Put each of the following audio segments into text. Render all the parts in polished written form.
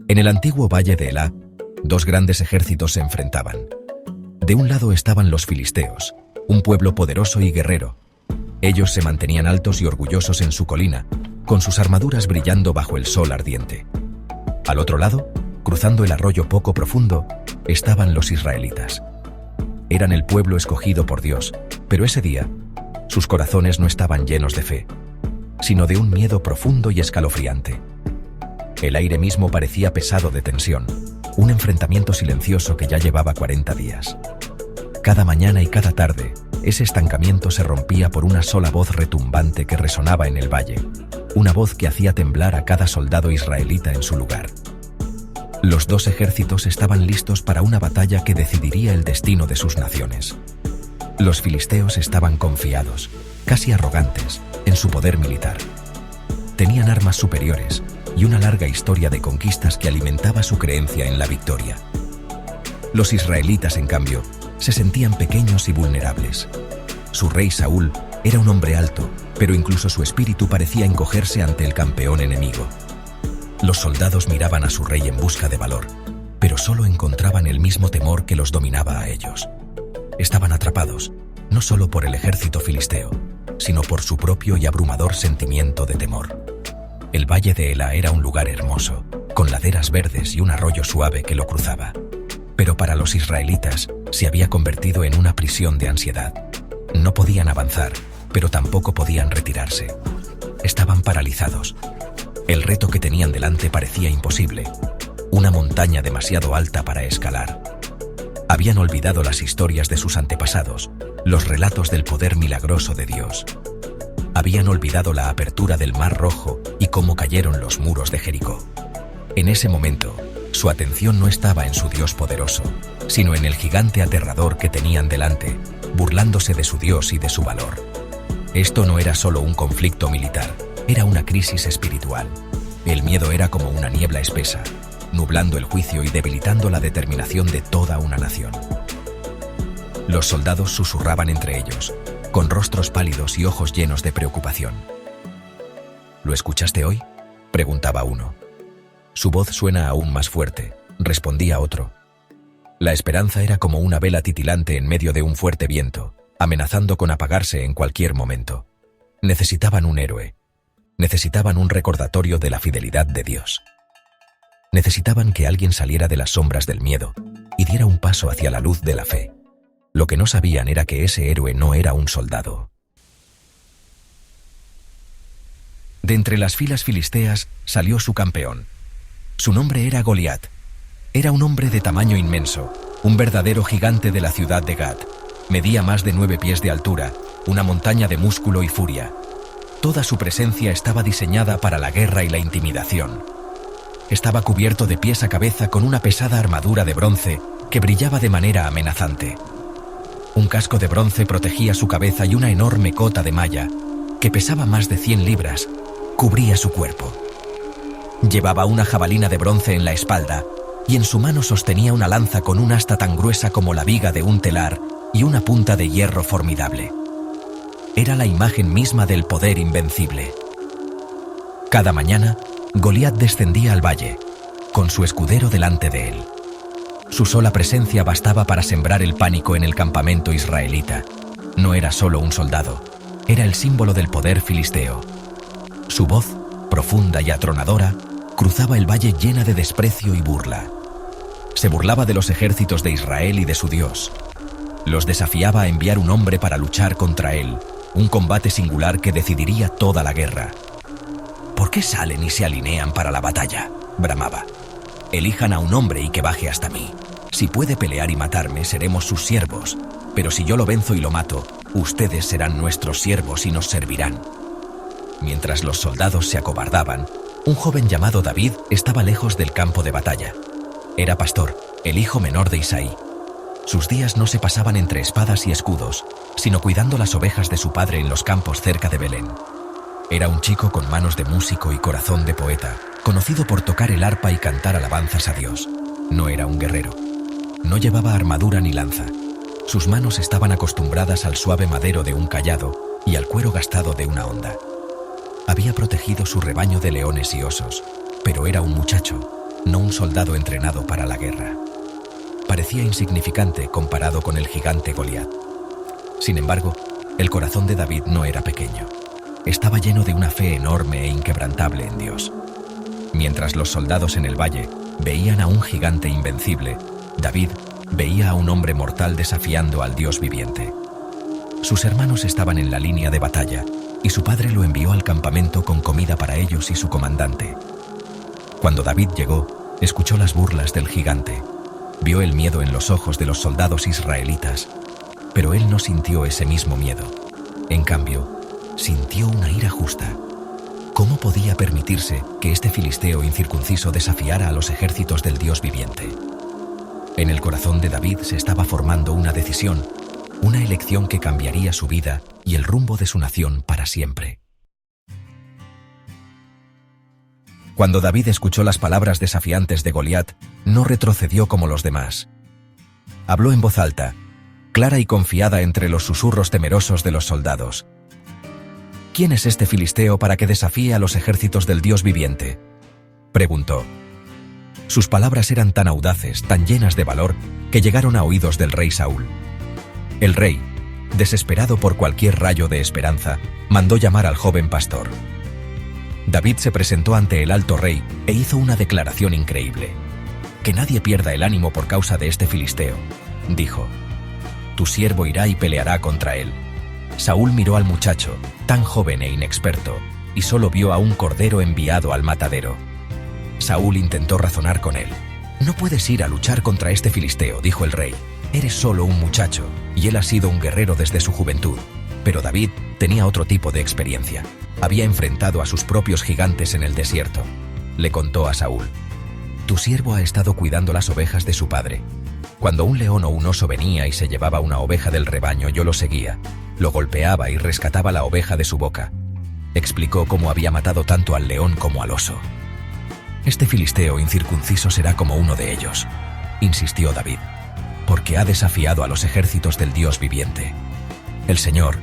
En el antiguo valle de Elá, dos grandes ejércitos se enfrentaban. De un lado estaban los filisteos, un pueblo poderoso y guerrero. Ellos se mantenían altos y orgullosos en su colina, con sus armaduras brillando bajo el sol ardiente. Al otro lado, cruzando el arroyo poco profundo, estaban los israelitas. Eran el pueblo escogido por Dios, pero ese día, sus corazones no estaban llenos de fe, sino de un miedo profundo y escalofriante. El aire mismo parecía pesado de tensión, un enfrentamiento silencioso que ya llevaba 40 días. Cada mañana y cada tarde, ese estancamiento se rompía por una sola voz retumbante que resonaba en el valle, una voz que hacía temblar a cada soldado israelita en su lugar. Los dos ejércitos estaban listos para una batalla que decidiría el destino de sus naciones. Los filisteos estaban confiados, casi arrogantes, en su poder militar. Tenían armas superiores y una larga historia de conquistas que alimentaba su creencia en la victoria. Los israelitas, en cambio, se sentían pequeños y vulnerables. Su rey Saúl era un hombre alto, pero incluso su espíritu parecía encogerse ante el campeón enemigo. Los soldados miraban a su rey en busca de valor, pero solo encontraban el mismo temor que los dominaba a ellos. Estaban atrapados, no solo por el ejército filisteo, sino por su propio y abrumador sentimiento de temor. El valle de Elá era un lugar hermoso, con laderas verdes y un arroyo suave que lo cruzaba. Pero para los israelitas se había convertido en una prisión de ansiedad. No podían avanzar, pero tampoco podían retirarse. Estaban paralizados. El reto que tenían delante parecía imposible, una montaña demasiado alta para escalar. Habían olvidado las historias de sus antepasados, los relatos del poder milagroso de Dios. Habían olvidado la apertura del Mar Rojo y cómo cayeron los muros de Jericó. En ese momento, su atención no estaba en su Dios poderoso, sino en el gigante aterrador que tenían delante, burlándose de su Dios y de su valor. Esto no era solo un conflicto militar, era una crisis espiritual. El miedo era como una niebla espesa, nublando el juicio y debilitando la determinación de toda una nación. Los soldados susurraban entre ellos, con rostros pálidos y ojos llenos de preocupación. ¿Lo escuchaste hoy?, preguntaba uno. Su voz suena aún más fuerte, respondía otro. La esperanza era como una vela titilante en medio de un fuerte viento, amenazando con apagarse en cualquier momento. Necesitaban un héroe. Necesitaban un recordatorio de la fidelidad de Dios. Necesitaban que alguien saliera de las sombras del miedo y diera un paso hacia la luz de la fe. Lo que no sabían era que ese héroe no era un soldado. De entre las filas filisteas salió su campeón. Su nombre era Goliat. Era un hombre de tamaño inmenso, un verdadero gigante de la ciudad de Gat. Medía más de 9 pies de altura, una montaña de músculo y furia. Toda su presencia estaba diseñada para la guerra y la intimidación. Estaba cubierto de pies a cabeza con una pesada armadura de bronce que brillaba de manera amenazante. Un casco de bronce protegía su cabeza y una enorme cota de malla, que pesaba más de 100 libras, cubría su cuerpo. Llevaba una jabalina de bronce en la espalda y en su mano sostenía una lanza con un asta tan gruesa como la viga de un telar y una punta de hierro formidable. Era la imagen misma del poder invencible. Cada mañana, Goliat descendía al valle, con su escudero delante de él. Su sola presencia bastaba para sembrar el pánico en el campamento israelita. No era solo un soldado, era el símbolo del poder filisteo. Su voz, profunda y atronadora, cruzaba el valle llena de desprecio y burla. Se burlaba de los ejércitos de Israel y de su Dios. Los desafiaba a enviar un hombre para luchar contra él, un combate singular que decidiría toda la guerra. ¿Por qué salen y se alinean para la batalla?, bramaba. Elijan a un hombre y que baje hasta mí. Si puede pelear y matarme, seremos sus siervos, pero si yo lo venzo y lo mato, ustedes serán nuestros siervos y nos servirán. Mientras los soldados se acobardaban, un joven llamado David estaba lejos del campo de batalla. Era pastor, el hijo menor de Isaí. Sus días no se pasaban entre espadas y escudos, sino cuidando las ovejas de su padre en los campos cerca de Belén. Era un chico con manos de músico y corazón de poeta, conocido por tocar el arpa y cantar alabanzas a Dios. No era un guerrero. No llevaba armadura ni lanza. Sus manos estaban acostumbradas al suave madero de un cayado y al cuero gastado de una honda. Había protegido su rebaño de leones y osos, pero era un muchacho, no un soldado entrenado para la guerra. Parecía insignificante comparado con el gigante Goliat. Sin embargo, el corazón de David no era pequeño. Estaba lleno de una fe enorme e inquebrantable en Dios. Mientras los soldados en el valle veían a un gigante invencible, David veía a un hombre mortal desafiando al Dios viviente. Sus hermanos estaban en la línea de batalla y su padre lo envió al campamento con comida para ellos y su comandante. Cuando David llegó, escuchó las burlas del gigante. Vio el miedo en los ojos de los soldados israelitas, pero él no sintió ese mismo miedo. En cambio, sintió una ira justa. ¿Cómo podía permitirse que este filisteo incircunciso desafiara a los ejércitos del Dios viviente? En el corazón de David se estaba formando una decisión, una elección que cambiaría su vida y el rumbo de su nación para siempre. Cuando David escuchó las palabras desafiantes de Goliat, no retrocedió como los demás. Habló en voz alta, clara y confiada entre los susurros temerosos de los soldados. ¿Quién es este filisteo para que desafíe a los ejércitos del Dios viviente?, preguntó. Sus palabras eran tan audaces, tan llenas de valor, que llegaron a oídos del rey Saúl. El rey, desesperado por cualquier rayo de esperanza, mandó llamar al joven pastor. David se presentó ante el alto rey e hizo una declaración increíble. «Que nadie pierda el ánimo por causa de este filisteo», dijo. «Tu siervo irá y peleará contra él». Saúl miró al muchacho, tan joven e inexperto, y solo vio a un cordero enviado al matadero. Saúl intentó razonar con él. «No puedes ir a luchar contra este filisteo», dijo el rey. «Eres solo un muchacho, y él ha sido un guerrero desde su juventud». Pero David tenía otro tipo de experiencia. Había enfrentado a sus propios gigantes en el desierto. Le contó a Saúl: «Tu siervo ha estado cuidando las ovejas de su padre. Cuando un león o un oso venía y se llevaba una oveja del rebaño, yo lo seguía, lo golpeaba y rescataba la oveja de su boca». Explicó cómo había matado tanto al león como al oso. «Este filisteo incircunciso será como uno de ellos», insistió David, «porque ha desafiado a los ejércitos del Dios viviente. El Señor,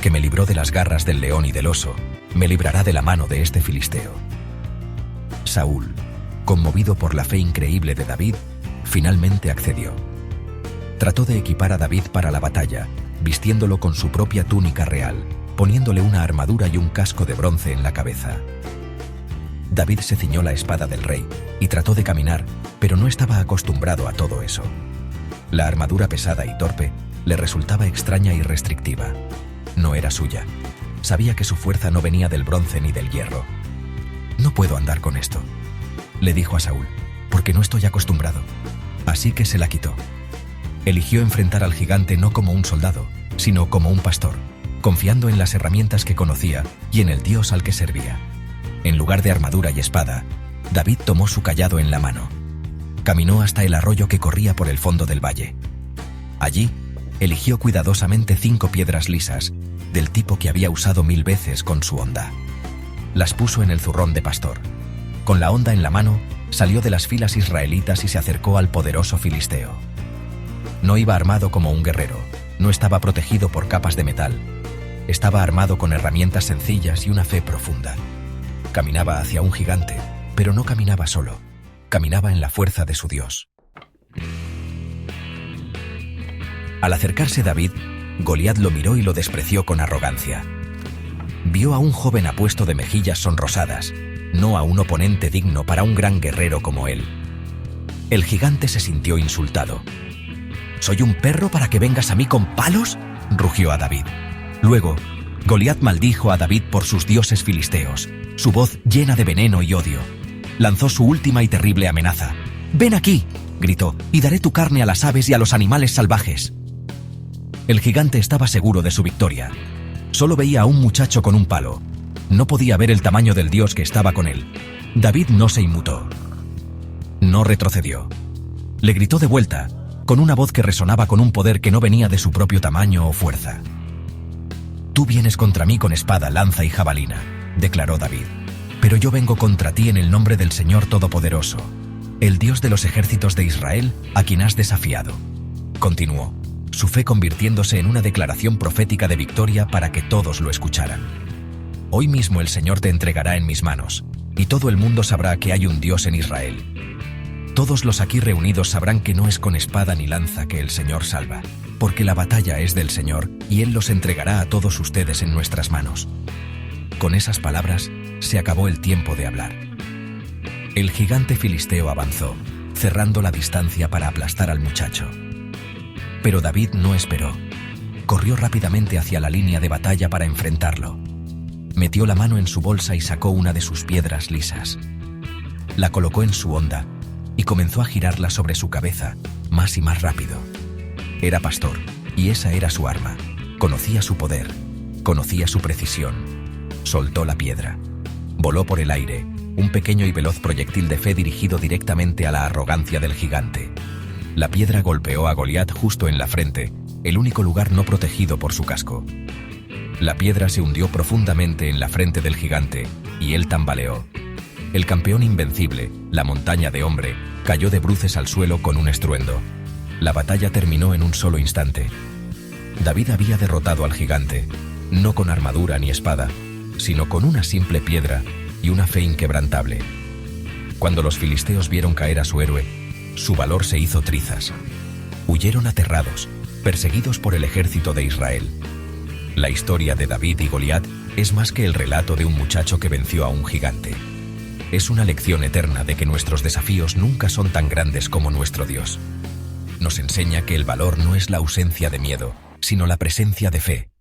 que me libró de las garras del león y del oso, me librará de la mano de este filisteo». Saúl, conmovido por la fe increíble de David, finalmente accedió. Trató de equipar a David para la batalla, vistiéndolo con su propia túnica real, poniéndole una armadura y un casco de bronce en la cabeza. David se ciñó la espada del rey y trató de caminar, pero no estaba acostumbrado a todo eso. La armadura pesada y torpe le resultaba extraña y restrictiva. No era suya. Sabía que su fuerza no venía del bronce ni del hierro. «No puedo andar con esto», le dijo a Saúl, «porque no estoy acostumbrado». Así que se la quitó. Eligió enfrentar al gigante no como un soldado, sino como un pastor, confiando en las herramientas que conocía y en el Dios al que servía. En lugar de armadura y espada, David tomó su cayado en la mano. Caminó hasta el arroyo que corría por el fondo del valle. Allí, eligió cuidadosamente 5 piedras lisas, del tipo que había usado 1000 veces con su honda. Las puso en el zurrón de pastor. Con la honda en la mano, salió de las filas israelitas y se acercó al poderoso filisteo. No iba armado como un guerrero, no estaba protegido por capas de metal. Estaba armado con herramientas sencillas y una fe profunda. Caminaba hacia un gigante, pero no caminaba solo. Caminaba en la fuerza de su Dios. Al acercarse David, Goliat lo miró y lo despreció con arrogancia. Vio a un joven apuesto de mejillas sonrosadas, no a un oponente digno para un gran guerrero como él. El gigante se sintió insultado. «¿Soy un perro para que vengas a mí con palos?», rugió a David. Luego, Goliat maldijo a David por sus dioses filisteos, su voz llena de veneno y odio. Lanzó su última y terrible amenaza. «¡Ven aquí!», gritó, «y daré tu carne a las aves y a los animales salvajes». El gigante estaba seguro de su victoria. Solo veía a un muchacho con un palo. No podía ver el tamaño del Dios que estaba con él. David no se inmutó. No retrocedió. Le gritó de vuelta, con una voz que resonaba con un poder que no venía de su propio tamaño o fuerza. «Tú vienes contra mí con espada, lanza y jabalina», declaró David. «Pero yo vengo contra ti en el nombre del Señor Todopoderoso, el Dios de los ejércitos de Israel, a quien has desafiado». Continuó, su fe convirtiéndose en una declaración profética de victoria para que todos lo escucharan. «Hoy mismo el Señor te entregará en mis manos. y todo el mundo sabrá que hay un Dios en Israel. Todos los aquí reunidos sabrán que no es con espada ni lanza que el Señor salva, porque la batalla es del Señor y Él los entregará a todos ustedes en nuestras manos. Con esas palabras, se acabó el tiempo de hablar. El gigante filisteo avanzó, cerrando la distancia para aplastar al muchacho. Pero David no esperó. Corrió rápidamente hacia la línea de batalla para enfrentarlo. Metió la mano en su bolsa y sacó una de sus piedras lisas. La colocó en su honda y comenzó a girarla sobre su cabeza, más y más rápido. Era pastor, y esa era su arma. Conocía su poder, conocía su precisión. Soltó la piedra. Voló por el aire, un pequeño y veloz proyectil de fe dirigido directamente a la arrogancia del gigante. La piedra golpeó a Goliat justo en la frente, el único lugar no protegido por su casco. La piedra se hundió profundamente en la frente del gigante, y él tambaleó. El campeón invencible, la montaña de hombre, cayó de bruces al suelo con un estruendo. La batalla terminó en un solo instante. David había derrotado al gigante, no con armadura ni espada, sino con una simple piedra y una fe inquebrantable. Cuando los filisteos vieron caer a su héroe, su valor se hizo trizas. Huyeron aterrados, perseguidos por el ejército de Israel. La historia de David y Goliat es más que el relato de un muchacho que venció a un gigante. Es una lección eterna de que nuestros desafíos nunca son tan grandes como nuestro Dios. Nos enseña que el valor no es la ausencia de miedo, sino la presencia de fe.